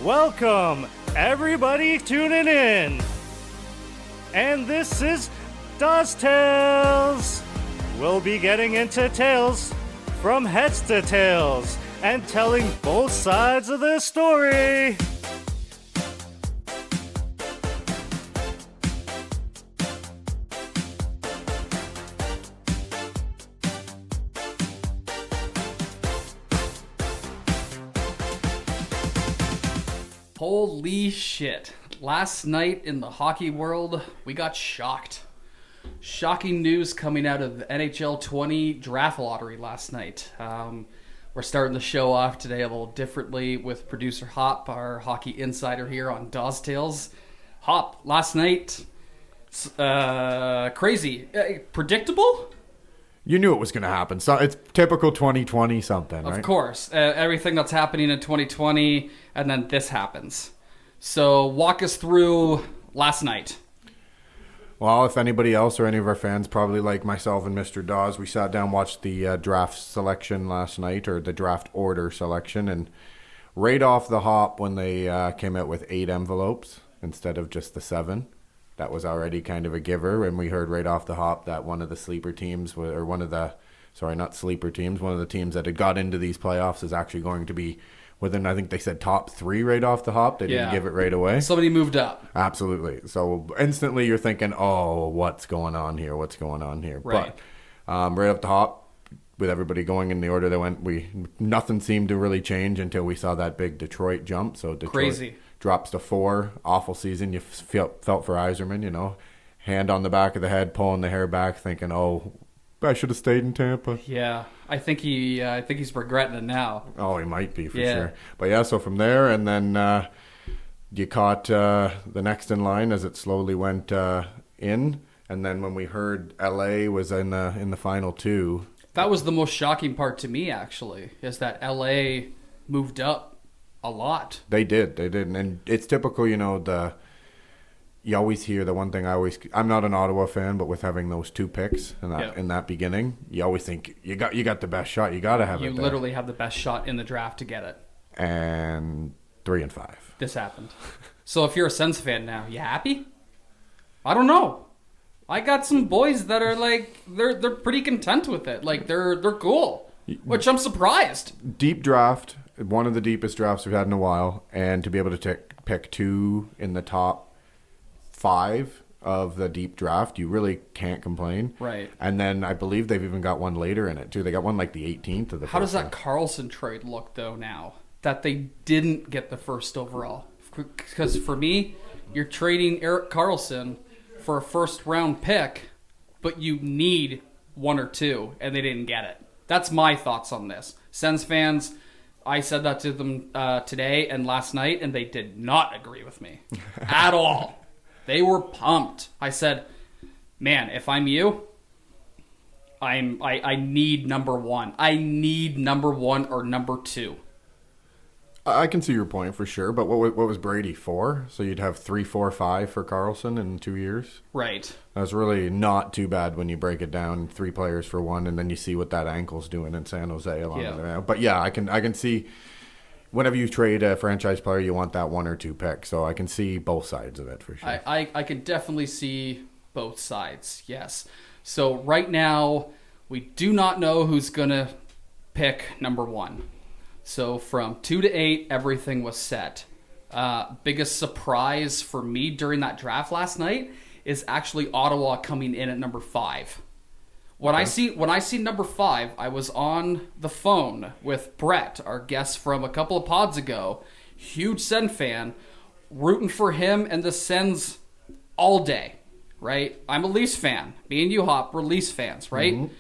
Welcome, everybody tuning in. And this is Dawes Tales. We'll be getting into tales from heads to tails and telling both sides of the story. Holy shit. Last night in the hockey world, we got shocked. Shocking news coming out of the NHL 20 Draft Lottery last night. We're starting the show off today a little differently with producer Hop, our hockey insider here on Dawes Tales. Hop, last night, crazy. Predictable? You knew it was going to happen. So it's typical 2020 something, right? Of course. Everything that's happening in 2020, and then this happens. So walk us through last night. Well, if anybody else or any of our fans, probably like myself and Mr. Dawes, we sat down, watched the draft selection last night, or the draft order selection, and right off the hop when they came out with 8 envelopes instead of just the 7, that was already kind of a giver. And we heard right off the hop that one of the sleeper teams, or one of the, sorry, not sleeper teams, one of the teams that had got into these playoffs is actually going to be within, I think they said top 3 right off the hop. They didn't give it right away. Somebody moved up. Absolutely. So instantly you're thinking, oh, what's going on here? What's going on here? Right. But right off the hop, with everybody going in the order they went, nothing seemed to really change until we saw that big Detroit jump. So Detroit Crazy. Drops to 4. Awful season. You felt for Yzerman, you know. Hand on the back of the head, pulling the hair back, thinking, oh, I should have stayed in Tampa. Yeah, I think he's regretting it now. Oh, he might be for sure. But yeah, so from there, and then you caught the next in line as it slowly went in, and then when we heard LA was in the final 2, that was the most shocking part to me. Actually, is that LA moved up a lot. They did, and it's typical, you know. You always hear the one thing I'm not an Ottawa fan, but with having those 2 picks in that beginning, you always think you got the best shot. You got to have it. You literally have the best shot in the draft to get it. And 3 and 5. This happened. So if you're a Sens fan now, you happy? I don't know. I got some boys that are like they're pretty content with it. Like they're cool, which I'm surprised. Deep draft, one of the deepest drafts we've had in a while, and to be able to pick 2 in the top 5 of the deep draft, you really can't complain. Right. And then I believe they've even got one later in it too. They got one like the 18th of the. How does that Carlson trade look though now that they didn't get the first overall? Because for me, you're trading Erik Karlsson for a first round pick, but you need 1 or 2, and they didn't get it. That's my thoughts on this. Sens fans, I said that to them today and last night, and they did not agree with me at all. They were pumped. I said, man, if I'm you, I need number 1. I need number 1 or number 2. I can see your point for sure, but what was Brady 4? So you'd have 3, 4, 5 for Karlsson in 2 years? Right. That's really not too bad when you break it down, 3 players for 1, and then you see what that ankle's doing in San Jose along with it. But yeah, I can see whenever you trade a franchise player, you want that 1 or 2 pick. So I can see both sides of it for sure. I can definitely see both sides, yes. So right now, we do not know who's going to pick number 1. So from 2 to 8, everything was set. Biggest surprise for me during that draft last night is actually Ottawa coming in at number 5. When I see number 5, I was on the phone with Brett, our guest from a couple of pods ago, huge Sen fan, rooting for him and the Sens all day, right? I'm a Leafs fan. Me and you, Hop, we're Leafs fans, right? Mm-hmm.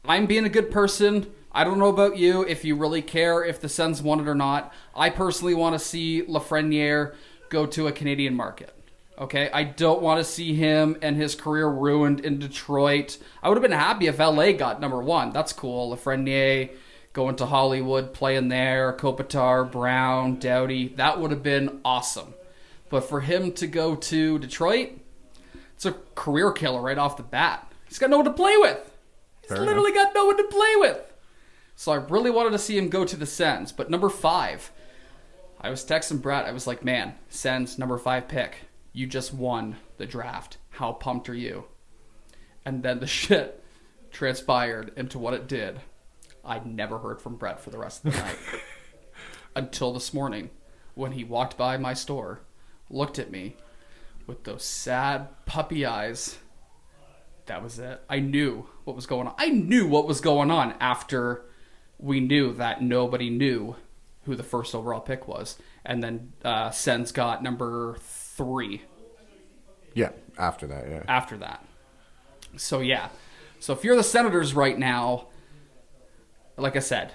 I'm being a good person. I don't know about you, if you really care if the Sens want it or not. I personally want to see Lafreniere go to a Canadian market. Okay, I don't want to see him and his career ruined in Detroit. I would have been happy if LA got number 1. That's cool. Lafreniere going to Hollywood, playing there, Kopitar, Brown, Doughty. That would have been awesome. But for him to go to Detroit, it's a career killer right off the bat. He's got no one to play with. He's literally got no one to play with. So I really wanted to see him go to the Sens. But number 5, I was texting Brett. I was like, man, Sens number 5 pick. You just won the draft. How pumped are you? And then the shit transpired into what it did. I never heard from Brett for the rest of the night. Until this morning, when he walked by my store, looked at me with those sad puppy eyes. That was it. I knew what was going on. I knew what was going on after we knew that nobody knew who the first overall pick was. And then Sens got number 3. Yeah, after that, yeah. After that. So, yeah. So, if you're the Senators right now, like I said,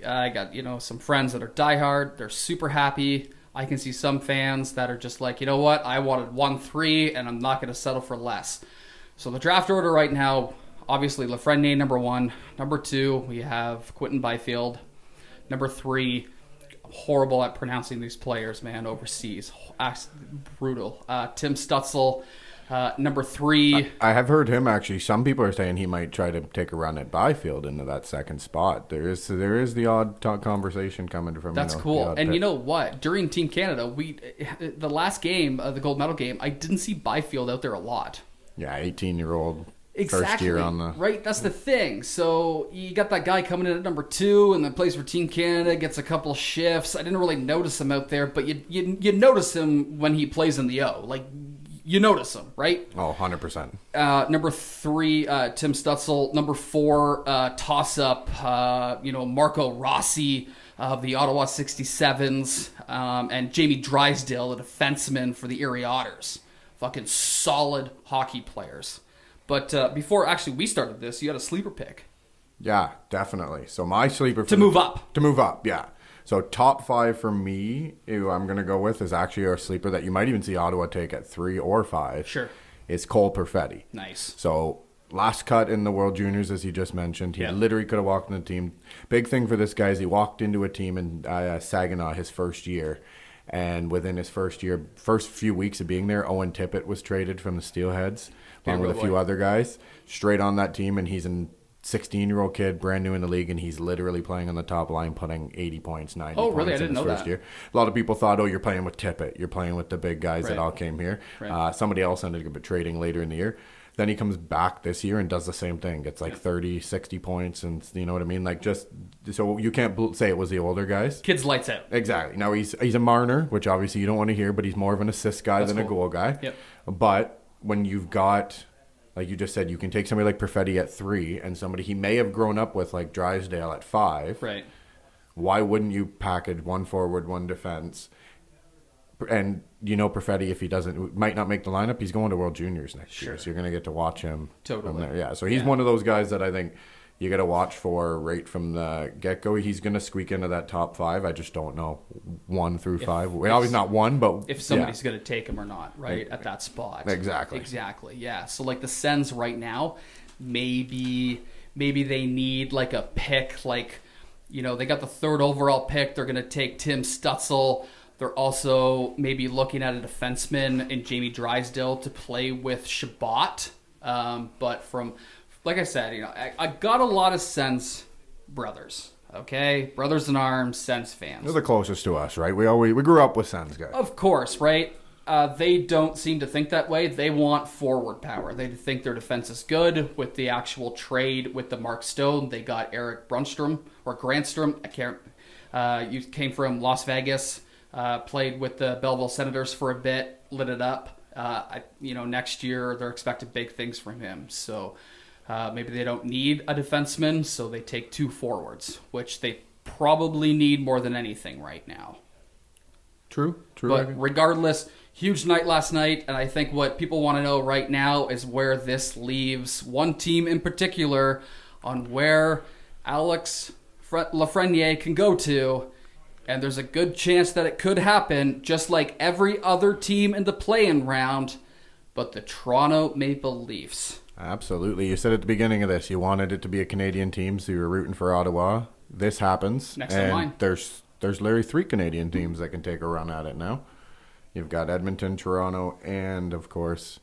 I got, some friends that are diehard. They're super happy. I can see some fans that are just like, you know what? I wanted 1-3, and I'm not going to settle for less. So, the draft order right now, obviously, Lafreniere, number 1. Number 2, we have Quentin Byfield. Number 3, I'm horrible at pronouncing these players, man, overseas. Brutal. Tim Stutzel. Number 3. I have heard him actually. Some people are saying he might try to take a run at Byfield into that second spot. There is the odd conversation coming from. That's cool. And you know what? During Team Canada, the last game, the gold medal game, I didn't see Byfield out there a lot. Yeah, 18-year-old. Exactly. First year on the... Right, that's the thing. So you got that guy coming in at number 2 and then plays for Team Canada, gets a couple shifts. I didn't really notice him out there, but you notice him when he plays in the O. Like, you notice him, right? Oh, 100%. Number 3, Tim Stutzel. Number 4, toss-up, Marco Rossi of the Ottawa 67s, and Jamie Drysdale, a defenseman for the Erie Otters. Fucking solid hockey players. But before actually we started this, you had a sleeper pick. Yeah, definitely. So my sleeper... To move up, yeah. So top 5 for me, who I'm going to go with, is actually our sleeper that you might even see Ottawa take at 3 or 5. Sure. Is Cole Perfetti. Nice. So last cut in the World Juniors, as you just mentioned. He literally could have walked in the team. Big thing for this guy is he walked into a team in Saginaw his first year. And within his first few weeks of being there, Owen Tippett was traded from the Steelheads, along with a few other guys, straight on that team. And he's a 16-year-old kid, brand new in the league, and he's literally playing on the top line, putting 80 points, 90 points really? I in didn't his know first that. year. A lot of people thought, you're playing with Tippett. You're playing with the big guys that all came here. Right. Somebody else ended up trading later in the year. Then he comes back this year and does the same thing. Gets like 30, 60 points, and you know what I mean? Like, just so you can't say it was the older guys. Kids lights out. Exactly. Now he's a Marner, which obviously you don't want to hear, but he's more of an assist guy than a goal guy. Yep. But when you've got, like you just said, you can take somebody like Perfetti at 3 and somebody he may have grown up with like Drysdale at 5. Right. Why wouldn't you package 1 forward, 1 defense? And Perfetti, if he might not make the lineup, he's going to World Juniors next year, so you're going to get to watch him. Totally. From there. Yeah, so he's one of those guys that I think you got to watch for right from the get-go. He's going to squeak into that top 5. I just don't know 1 through 5. Well, he's not 1, but if somebody's going to take him or not, right, at that spot. Exactly. Yeah. So like the Sens right now, maybe they need like a pick. Like, they got the 3rd overall pick. They're going to take Tim Stutzel. They're also maybe looking at a defenseman in Jamie Drysdale to play with Shabbat. But like I said, I got a lot of Sens brothers. Okay, brothers in arms, Sens fans. They're the closest to us, right? We grew up with Sens guys. Of course, right? They don't seem to think that way. They want forward power. They think their defense is good. With the actual trade with the Mark Stone, they got Eric Brunstrom or Grantstrom. I can't. You came from Las Vegas. Played with the Belleville Senators for a bit, lit it up. Next year they're expecting big things from him. So maybe they don't need a defenseman, so they take 2 forwards, which they probably need more than anything right now. True. But regardless, huge night last night, and I think what people want to know right now is where this leaves one team in particular on where Alex Lafreniere can go to. And there's a good chance that it could happen, just like every other team in the play-in round, but the Toronto Maple Leafs. Absolutely. You said at the beginning of this, you wanted it to be a Canadian team, so you were rooting for Ottawa. This happens. Next in line. There's literally 3 Canadian teams that can take a run at it now. You've got Edmonton, Toronto, and, of course,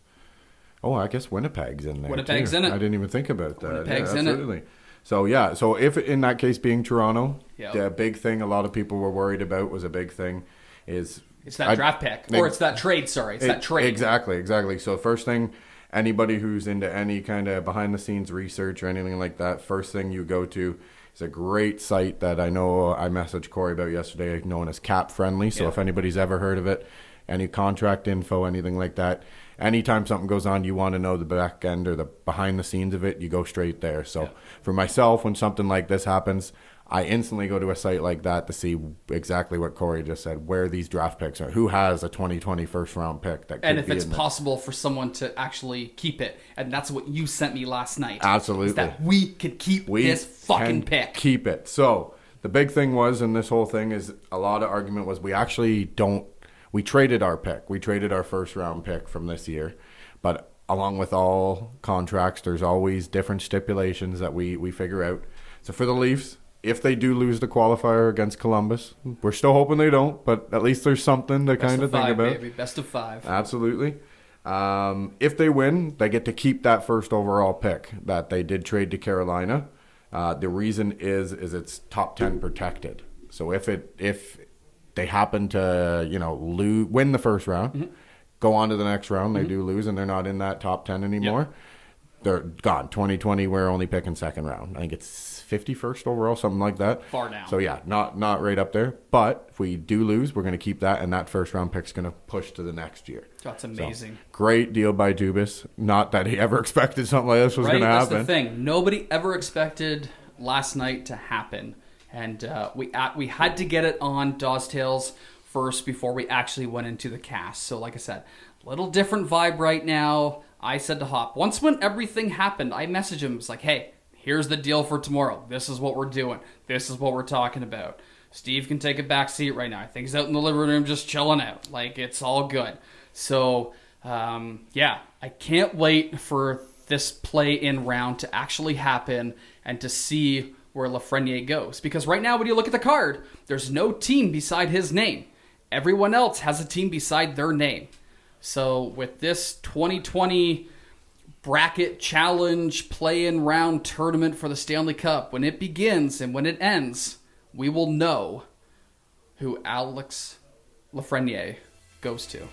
I guess Winnipeg's in there, Winnipeg's too. in it. I didn't even think about that. Winnipeg's in it. Absolutely. So if in that case being Toronto, yep. The big thing a lot of people were worried about was a big thing. is It's that draft pick. Or it's that trade, sorry. It's that trade. Exactly. So first thing, anybody who's into any kind of behind-the-scenes research or anything like that, first thing you go to is a great site that I know I messaged Corey about yesterday, known as Cap Friendly. So if anybody's ever heard of it, any contract info, anything like that, anytime something goes on, you want to know the back end or the behind the scenes of it, you go straight there. So for myself, when something like this happens, I instantly go to a site like that to see exactly what Corey just said, where these draft picks are, who has a 2020 first round pick that could and if be it's in possible for someone to actually keep it. And that's what you sent me last night. Absolutely. Is that we could keep this fucking pick. Keep it. So the big thing was, in this whole thing, is a lot of argument was we actually don't. We traded our pick. We traded our first round pick from this year. But along with all contracts, there's always different stipulations that we figure out. So for the Leafs, if they do lose the qualifier against Columbus, we're still hoping they don't, but at least there's something to kind of think about. Baby. Best of 5. Absolutely. If they win, they get to keep that first overall pick that they did trade to Carolina. The reason is it's top 10 protected. So if they happen to, win the first round, go on to the next round, they do lose, and they're not in that top 10 anymore, they're gone. 2020, we're only picking second round. I think it's 51st overall, something like that. Far down. So yeah, not right up there. But if we do lose, we're going to keep that, and that first round pick's going to push to the next year. That's amazing. So, great deal by Dubas. Not that he ever expected something like this was going to happen. That's the thing. Nobody ever expected last night to happen. And we had to get it on Dawes Tales first before we actually went into the cast. So like I said, a little different vibe right now. I said to Hop, once when everything happened, I messaged him. It's like, hey, here's the deal for tomorrow. This is what we're doing. This is what we're talking about. Steve can take a back seat right now. I think he's out in the living room just chilling out. Like, it's all good. So, I can't wait for this play-in round to actually happen and to see where Lafreniere goes. Because right now, when you look at the card, there's no team beside his name. Everyone else has a team beside their name. So with this 2020 bracket challenge play-in round tournament for the Stanley Cup, when it begins and when it ends, we will know who Alex Lafreniere goes to.